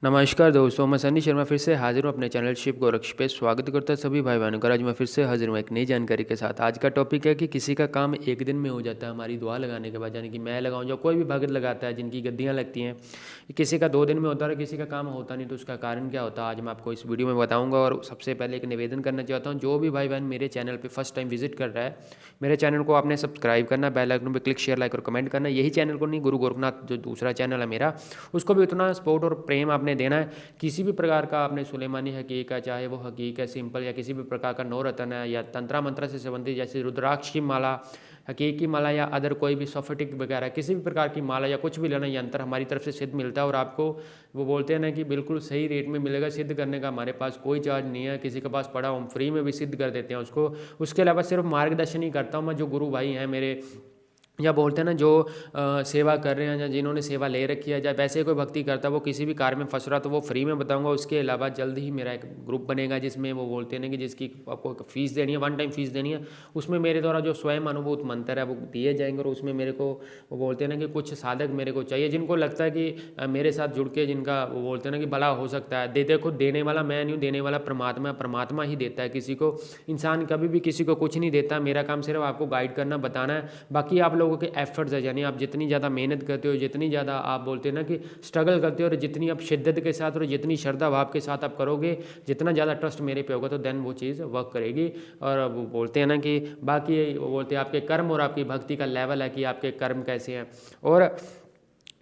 नमस्कार दोस्तों, मैं सन्नी शर्मा फिर से हाजिर हूँ अपने चैनल शिव गोरक्ष पे। स्वागत करता है सभी भाई बहनों का। आज मैं फिर से हाजिर हूँ एक नई जानकारी के साथ। आज का टॉपिक है कि किसी का काम एक दिन में हो जाता है हमारी दुआ लगाने के बाद, यानी कि मैं लगाऊँ या कोई भी भगत लगाता है जिनकी गद्दियाँ लगती हैं, किसी का 2 दिन में होता है, किसी का काम होता नहीं। तो उसका कारण क्या होता है आज मैं आपको इस वीडियो में बताऊँगा। और सबसे पहले एक निवेदन करना चाहता हूँ, जो भी भाई बहन मेरे चैनल पर फर्स्ट टाइम विजिट कर रहा है, मेरे चैनल को आपने सब्सक्राइब करना, बेल आइकन पर क्लिक, शेयर, लाइक और कमेंट करना। यही चैनल को नहीं, गुरु गोरखनाथ जो दूसरा चैनल है मेरा, उसको भी उतना सपोर्ट और प्रेम आपने देना है। किसी भी प्रकार का आपने सुलेमानी हकीक है, चाहे वो हकीक है सिंपल, या किसी भी प्रकार का नवरत्न है, या तंत्रा मंत्र से संबंधित जैसे रुद्राक्ष की माला, हकीक की माला, या अदर कोई भी सफटिक वगैरह किसी भी प्रकार की माला या कुछ भी लेना, यंत्र हमारी तरफ से सिद्ध मिलता है। और आपको वो बोलते हैं ना कि बिल्कुल सही रेट में मिलेगा। सिद्ध करने का हमारे पास कोई चार्ज नहीं है, किसी के पास पड़ा हम फ्री में भी सिद्ध कर देते हैं उसको। उसके अलावा सिर्फ मार्गदर्शन ही करता हूँ मैं। जो गुरु भाई हैं मेरे, या बोलते हैं ना जो सेवा कर रहे हैं या जिन्होंने सेवा ले रखी है, या वैसे कोई भक्ति करता है, वो किसी भी कार्य में फंस रहा तो वो फ्री में बताऊंगा। उसके अलावा जल्द ही मेरा एक ग्रुप बनेगा जिसमें वो बोलते हैं ना कि जिसकी आपको फीस देनी है, 1 टाइम फीस देनी है। उसमें मेरे द्वारा जो स्वयं अनुभूत मंत्र है वो दिए जाएंगे। और उसमें मेरे को वो बोलते हैं ना कि कुछ साधक मेरे को चाहिए जिनको लगता है कि मेरे साथ जुड़ के जिनका वो बोलते हैं ना कि भला हो सकता है। देखो, देने वाला मैं नहीं हूँ, देने वाला परमात्मा है। परमात्मा ही देता है किसी को, इंसान कभी भी किसी को कुछ नहीं देता। मेरा काम सिर्फ आपको गाइड करना, बताना है। बाकी आप लोगों के एफर्ट्स है, यानी आप जितनी ज़्यादा मेहनत करते हो, जितनी ज़्यादा आप बोलते हैं ना कि स्ट्रगल करते हो, और जितनी आप शिद्दत के साथ और जितनी श्रद्धा भाव के साथ आप करोगे, जितना ज़्यादा ट्रस्ट मेरे पे होगा, तो देन वो चीज़ वर्क करेगी। और वो बोलते हैं ना कि बाकी वो बोलते हैं आपके कर्म और आपकी भक्ति का लेवल है कि आपके कर्म कैसे हैं। और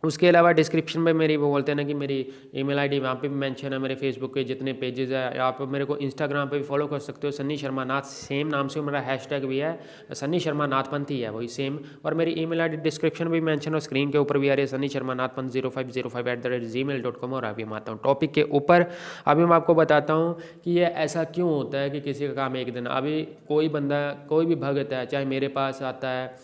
उसके अलावा डिस्क्रिप्शन में मेरी वो बोलते हैं ना कि मेरी ईमेल आईडी वहाँ पे भी मेंशन है, मेरे फेसबुक के जितने पेजेस है। आप मेरे को इंस्टाग्राम पे भी फॉलो कर सकते हो, सन्नी शर्मा नाथ, सेम नाम से मेरा हैशटैग भी है, सन्नी शर्मा नाथपंथ ही है वही सेम। और मेरी ईमेल आईडी डिस्क्रिप्शन में भी मेंशन, और स्क्रीन के ऊपर भी आ रही है, सन्नी शर्मा नाथपंथ 0505@gmail.com। और अभी हम आता हूँ टॉपिक के ऊपर। अभी मैं आपको बताता हूँ कि ये ऐसा क्यों होता है कि किसी का काम एक दिन। अभी कोई बंदा, कोई भी भगत है, चाहे मेरे पास आता है,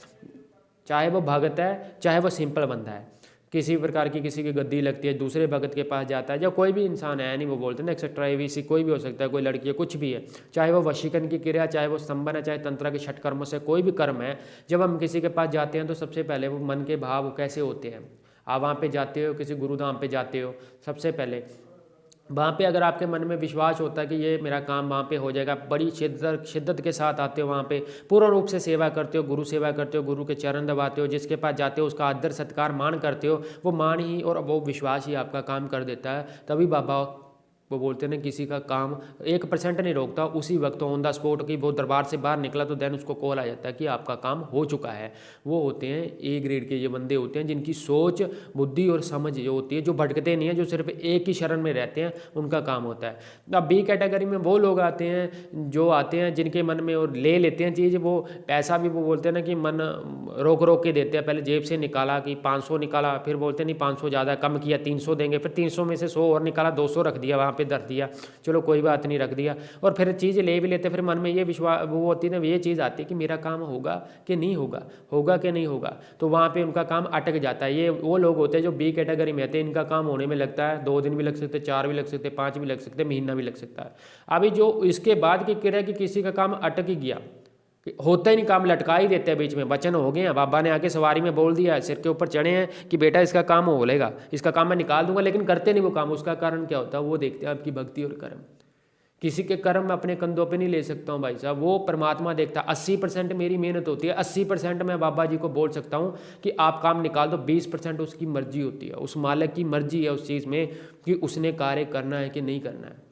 चाहे वो भगत है, चाहे वो सिंपल बंदा है, किसी प्रकार की किसी की गद्दी लगती है, दूसरे भगत के पास जाता है, या कोई भी इंसान है, नहीं वो बोलते हैं ना एक्सेट्रा एवीसी, कोई भी हो सकता है, कोई लड़की है, कुछ भी है, चाहे वो वशीकरण की क्रिया, चाहे वो स्तंभन है, चाहे तंत्र के 6 कर्मों से कोई भी कर्म है। जब हम किसी के पास जाते हैं तो सबसे पहले वो मन के भाव कैसे होते हैं। आप वहाँ पे जाते हो, किसी गुरुधाम पे जाते हो, सबसे पहले वहाँ पे अगर आपके मन में विश्वास होता है कि ये मेरा काम वहाँ पे हो जाएगा, बड़ी शिद्दत के साथ आते हो, वहाँ पे पूर्ण रूप से सेवा करते हो, गुरु सेवा करते हो, गुरु के चरण दबाते हो, जिसके पास जाते हो उसका आदर सत्कार मान करते हो, वो मान ही और वो विश्वास ही आपका काम कर देता है। तभी बाबा वो बोलते हैं ना किसी का काम 1% नहीं रोकता, उसी वक्त ऑन द स्पॉट की वो दरबार से बाहर निकला तो देन उसको कॉल आ जाता है कि आपका काम हो चुका है। वो होते हैं ए ग्रेड के ये बंदे होते हैं जिनकी सोच, बुद्धि और समझ जो होती है, जो भटकते नहीं है, जो सिर्फ एक ही शरण में रहते हैं, उनका काम होता है। अब बी कैटेगरी में वो लोग आते हैं जो आते हैं जिनके मन में और ले लेते हैं चीज़, वो पैसा भी वो बोलते हैं ना कि मन रोक रोक के देते हैं। पहले जेब से निकाला कि 500 निकाला, फिर बोलते नहीं 500 ज़्यादा कम किया, 300 देंगे, फिर 300 में से 100 और निकाला, 200 रख दिया वहाँ पे, धर दिया, चलो कोई बात नहीं, रख दिया। और फिर चीज़ ले भी लेते, फिर मन में ये विश्वास वो होती है ना, ये चीज़ आती है कि मेरा काम होगा कि नहीं होगा, होगा कि नहीं होगा, तो वहाँ पे उनका काम अटक जाता है। ये वो लोग होते हैं जो बी कैटेगरी में आते हैं, इनका काम होने में लगता है 2 दिन भी लग सकते, 4 भी लग सकते, 5 भी लग सकते, महीना भी लग सकता है। अभी जो इसके बाद की क्रिया कि किसी का काम अटक ही गया, होता ही नहीं, काम लटका ही देते हैं बीच में, वचन हो गए हैं, बाबा ने आके सवारी में बोल दिया, सिर के ऊपर चढ़े हैं कि बेटा इसका काम हो लेगा, इसका काम मैं निकाल दूंगा, लेकिन करते नहीं वो काम। उसका कारण क्या होता है, वो देखते हैं आपकी भक्ति और कर्म। किसी के कर्म मैं अपने कंधों पे नहीं ले सकता हूँ भाई साहब, वो परमात्मा देखता है। 80% मेरी मेहनत होती है, 80% मैं बाबा जी को बोल सकता हूँ कि आप काम निकाल दो, 20% उसकी मर्जी होती है, उस मालिक की मर्जी है उस चीज़ में कि उसने कार्य करना है कि नहीं करना है।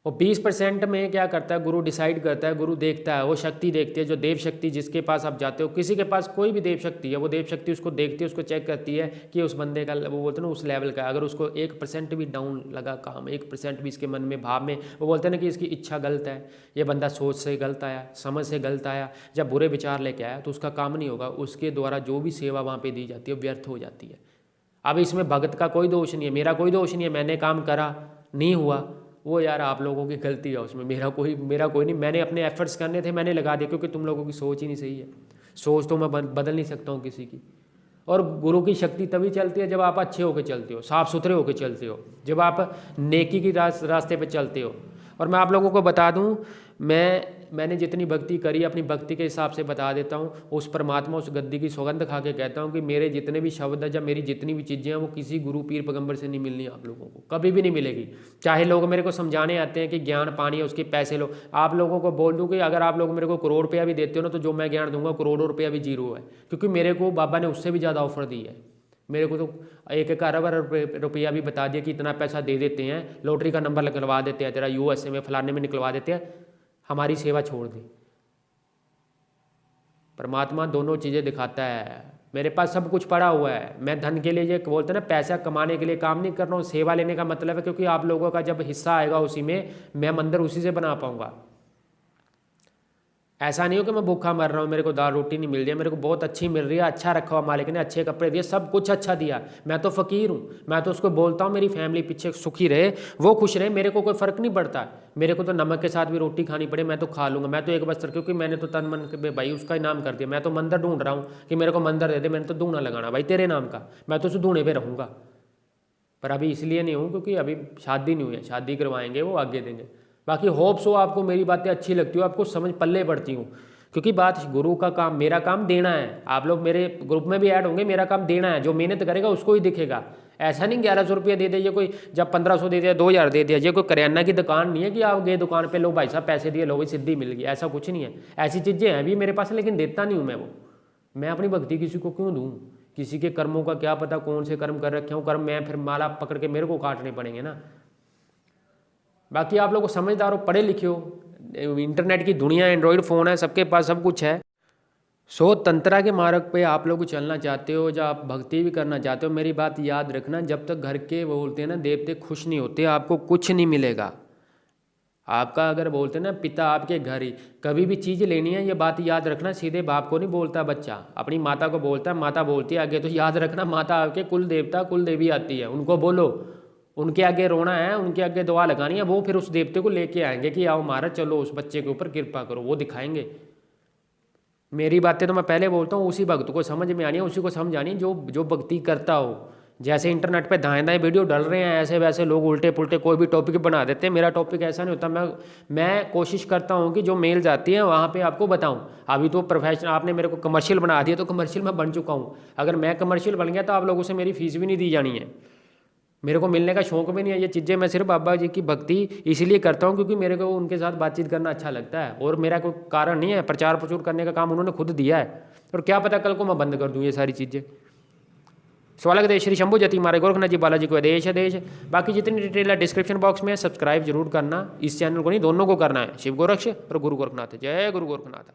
और 20% में क्या करता है, गुरु डिसाइड करता है, गुरु देखता है, वो शक्ति देखती है, जो देव शक्ति जिसके पास आप जाते हो, किसी के पास कोई भी देव शक्ति है, वो देव शक्ति उसको देखती है, उसको चेक करती है कि उस बंदे का वो बोलते हैं ना उस लेवल का। अगर उसको 1% भी डाउन लगा काम, 1% भी इसके मन में भाव में, वो बोलते हैं ना कि इसकी इच्छा गलत है, ये बंदा सोच से गलत आया, समझ से गलत आया, जब बुरे विचार लेके आया, तो उसका काम नहीं होगा। उसके द्वारा जो भी सेवा वहाँ पर दी जाती है व्यर्थ हो जाती है। अब इसमें भगत का कोई दोष नहीं है, मेरा कोई दोष नहीं है, मैंने काम करा नहीं हुआ, वो यार आप लोगों की गलती है, उसमें मेरा कोई नहीं। मैंने अपने एफर्ट्स करने थे, मैंने लगा दिया, क्योंकि तुम लोगों की सोच ही नहीं सही है। सोच तो मैं बदल नहीं सकता हूँ किसी की। और गुरु की शक्ति तभी चलती है जब आप अच्छे होकर चलते हो, साफ सुथरे होकर चलते हो, जब आप नेकी की रास्ते पे चलते हो। और मैं आप लोगों को बता दूं, मैं मैंने जितनी भक्ति करी अपनी भक्ति के हिसाब से बता देता हूँ। उस परमात्मा उस गद्दी की सौगंध खा के कहता हूँ कि मेरे जितने भी शब्द है, जब मेरी जितनी भी चीज़ें हैं, वो किसी गुरु पीर पैगंबर से नहीं मिलनी, आप लोगों को कभी भी नहीं मिलेगी। चाहे लोग मेरे को समझाने आते हैं कि ज्ञान पानी है उसके पैसे लो, आप लोगों को बोल दूँ कि अगर आप लोग मेरे को करोड़ रुपया भी देते हो ना, तो जो मैं ज्ञान दूंगा करोड़ों रुपया भी जीरो है, क्योंकि मेरे को बाबा ने उससे भी ज़्यादा ऑफर दी है। मेरे को तो एक अरब रुपया भी बता दिया कि इतना पैसा दे देते हैं, लॉटरी का नंबर निकलवा देते हैं तेरा, USA में फलाने में निकलवा देते हैं, हमारी सेवा छोड़ दी। परमात्मा दोनों चीज़ें दिखाता है। मेरे पास सब कुछ पड़ा हुआ है। मैं धन के लिए ये बोलते हैं ना, पैसा कमाने के लिए काम नहीं कर रहा हूँ, सेवा लेने का मतलब है, क्योंकि आप लोगों का जब हिस्सा आएगा उसी में, मैं मंदिर उसी से बना पाऊंगा। ऐसा नहीं हो कि मैं भूखा मर रहा हूँ, मेरे को दाल रोटी नहीं मिल रही है, मेरे को बहुत अच्छी मिल रही है, अच्छा रखा हुआ मालिक ने, अच्छे कपड़े दिए, सब कुछ अच्छा दिया। मैं तो फ़कीर हूँ, मैं तो उसको बोलता हूँ मेरी फैमिली पीछे सुखी रहे, वो खुश रहे, मेरे को कोई फ़र्क नहीं पड़ता। मेरे को तो नमक के साथ भी रोटी खानी पड़े मैं तो खा लूँगा। मैं तो एक बस्तर, क्योंकि मैंने तो तन मन के भाई उसका ही नाम कर दिया। मैं तो मंदिर ढूंढ रहा हूँ कि मेरे को मंदिर दे दे, मैंने तो दूना लगाना भाई तेरे नाम का, मैं तो उस दूने पर रहूँगा। पर अभी इसलिए नहीं हूँ क्योंकि अभी शादी नहीं हुई है, शादी करवाएंगे वो आगे देंगे। बाकी होप्स हो आपको मेरी बातें अच्छी लगती हो, आपको समझ पल्ले पड़ती हूँ, क्योंकि बात गुरु का काम, मेरा काम देना है। आप लोग मेरे ग्रुप में भी ऐड होंगे, मेरा काम देना है, जो मेहनत करेगा उसको ही दिखेगा। ऐसा नहीं 1100 रुपया दे दिया कोई, जब 1500 दे दिया, 2000 दे दिया। ये कोई करियाना की दुकान नहीं है कि आप गए दुकान पे लो भाई साहब पैसे दिए, लो भाई सिद्धि मिल गई, ऐसा कुछ नहीं है। ऐसी चीज़ें हैं भी मेरे पास, लेकिन देता नहीं हूँ मैं वो। मैं अपनी भक्ति किसी को क्यों दूँ? किसी के कर्मों का क्या पता कौन से कर्म कर रखे हूँ, कर्म मैं फिर माला पकड़ के मेरे को काटने पड़ेंगे ना। बाकी आप लोग को समझदार हो, पढ़े लिखे हो, इंटरनेट की दुनिया, एंड्रॉयड फ़ोन है, सबके पास सब कुछ है। सो तंत्रा के मार्ग पे आप लोग चलना चाहते हो, जब आप भक्ति भी करना चाहते हो, मेरी बात याद रखना, जब तक घर के बोलते हैं ना देवते खुश नहीं होते, आपको कुछ नहीं मिलेगा। आपका अगर बोलते हैं ना पिता आपके घर ही, कभी भी चीज़ लेनी है ये बात याद रखना, सीधे बाप को नहीं बोलता बच्चा, अपनी माता को बोलता है, माता बोलती है आगे। तो याद रखना, माता आपके कुल देवता कुल देवी आती है, उनको बोलो, उनके आगे रोना है, उनके आगे दुआ लगानी है, वो फिर उस देवते को लेके आएंगे कि आओ महाराज चलो उस बच्चे के ऊपर कृपा करो, वो दिखाएंगे। मेरी बातें तो मैं पहले बोलता हूँ, उसी भक्त को समझ में आनी है, उसी को समझ आनी है जो भक्ति करता हो। जैसे इंटरनेट पे दाएं दाएं वीडियो डल रहे हैं, ऐसे वैसे लोग उल्टे पुल्टे कोई भी टॉपिक बना देते हैं। मेरा टॉपिक ऐसा नहीं होता, मैं कोशिश करता हूँ कि जो मेल जाती है वहाँ पे आपको बताऊँ। अभी तो प्रोफेशनल आपने मेरे को कमर्शियल बना दिया, तो कमर्शियल मैं बन चुका हूँ। अगर मैं कमर्शियल बन गया तो आप लोगों से मेरी फीस भी नहीं दी जानी है, मेरे को मिलने का शौक भी नहीं है। ये चीज़ें मैं सिर्फ बाबा जी की भक्ति इसलिए करता हूँ क्योंकि मेरे को उनके साथ बातचीत करना अच्छा लगता है, और मेरा कोई कारण नहीं है। प्रचार प्रचुर करने का काम उन्होंने खुद दिया है, और क्या पता कल को मैं बंद कर दूँ ये सारी चीज़ें। स्वागत है श्री शंभू जति मारे गोरखनाथ जी बालाजी को देश देश। बाकी जितनी डिटेल है डिस्क्रिप्शन बॉक्स में, सब्सक्राइब जरूर करना, इस चैनल को नहीं दोनों को करना है। शिव गोरक्ष और गुरु गोरखनाथ। जय गुरु गोरखनाथ।